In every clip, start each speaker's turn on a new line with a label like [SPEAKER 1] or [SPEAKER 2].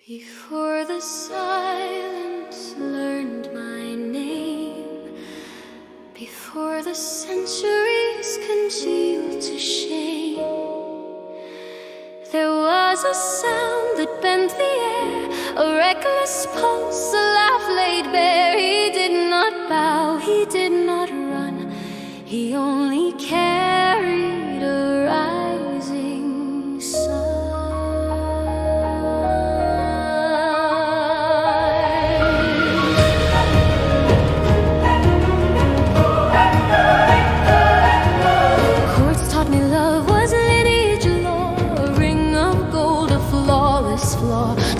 [SPEAKER 1] Before the silence learned my name, before the centuries congealed to shame, there was a sound that bent the air, a reckless pulse, a laugh laid bare. He did not bow, he did not run, he only carried a rising sun.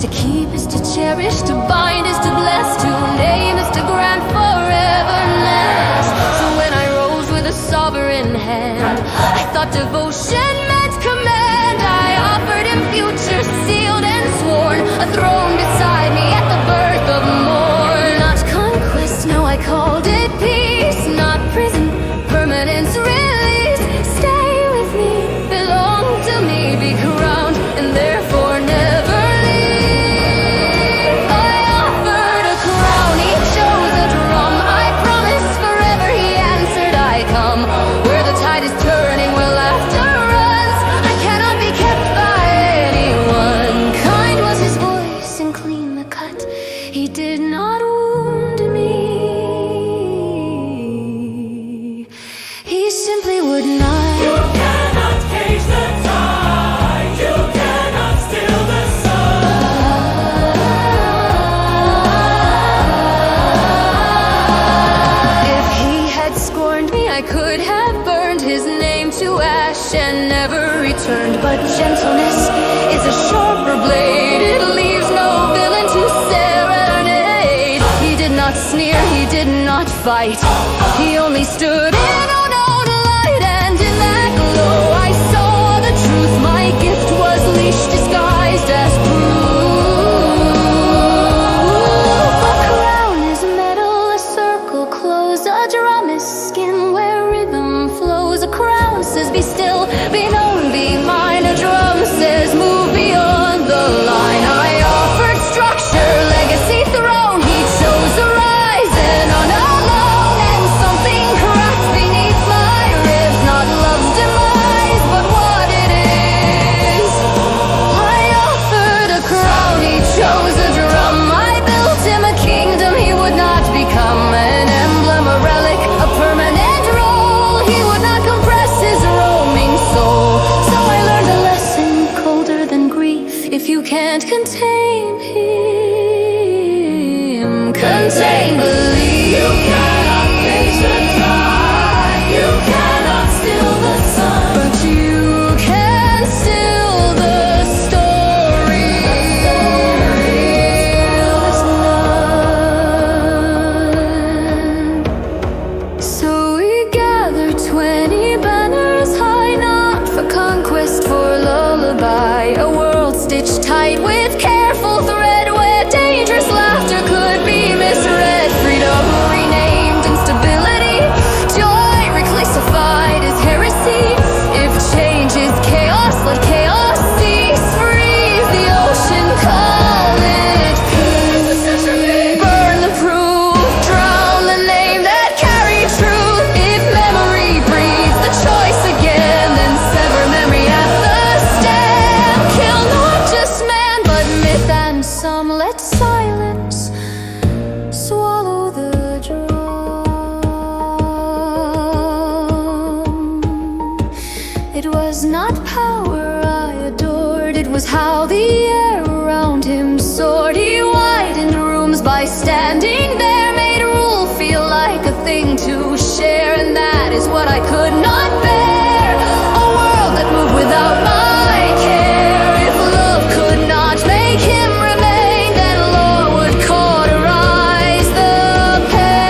[SPEAKER 1] To keep is to cherish, to bind is to bless, to name is to grant foreverness. So when I rose with a sovereign hand, I thought devotion meant command. I offered him future sealed and sworn, a throne beside me at the birth of morn. Not conquest, no, I called it peace. Not prison, permanence, release. Stay with me, belong to me, be crowned, and therefore never. He did not wound me. He simply would not.
[SPEAKER 2] You cannot cage the tide. You cannot steal the sun.
[SPEAKER 1] If he had scorned me, I could have burned his name to ash and never returned. But gentleness is a sharper blade. It leaves no villain to serenade. He did not sneer, he did not fight. He only stood in unknown light, and in that glow I saw the truth. My gift was leash disguised as proof. A crown is metal, a circle closed, a drum is skin where rhythm flows. A crown says be still, be known, be mine. A drum says move beyond the line. I offered structure, legacy, throne. He chose a rise and unknown, and something cracked beneath my ribs. Not love's demise, but what it is. I offered a crown, he chose a drum. I built him a kingdom he would not become. An emblem, a relic, a permanent role. He would not compress his roaming soul. So I learned a lesson colder than grief. If you can't contain him, contain belief.
[SPEAKER 2] You cannot cage the tide. You cannot steal the sun.
[SPEAKER 1] But you can still the story. There's none. So we gathered 20 banners high, not for conquest, for lullaby. A world stitched tight with careful thread, where dangerous laughter could be misread. Freedom renamed instability, joy reclassified as heresy. If change is chaos, let chaos cease. Freeze the ocean, call it peace. Burn the proof, drown the name that carried truth. If memory breeds the choice again, then sever memory at the stem. Kill not just man, but myth and some. Let silence swallow the drum. It was not power I adored, it was how the air around him soared. He widened rooms by standing there, made rule feel like a thing to share. And that is what I could not bear, a world that moved without my care. If love could not make him remain, then law would cauterize the pain.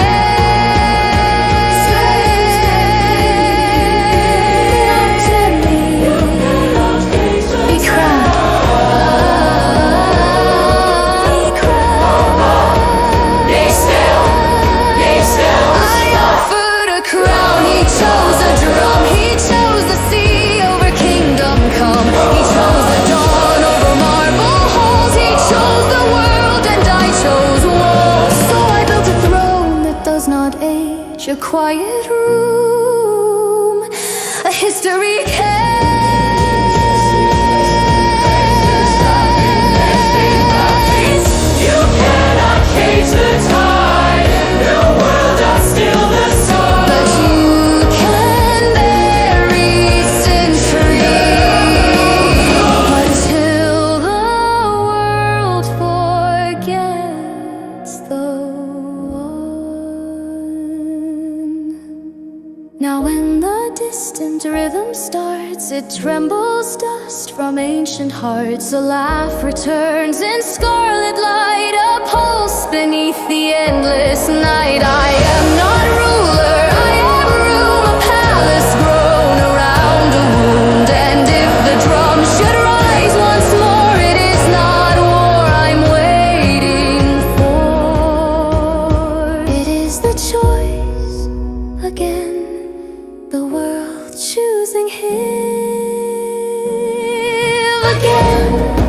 [SPEAKER 1] Not to me, be crowned. quiet room, a history can.
[SPEAKER 2] You cannot cage the tide. The world does still the sun.
[SPEAKER 1] But you can bury centuries until the world forgets the one. Now when the distant rhythm starts, it trembles dust from ancient hearts. A laugh returns in scarlet light, a pulse beneath the endless night. I am not ruler, I am room, a palace grown around a wound. And if the drum should rise once more, it is not war I'm waiting for. It is the choice again, the world choosing him again.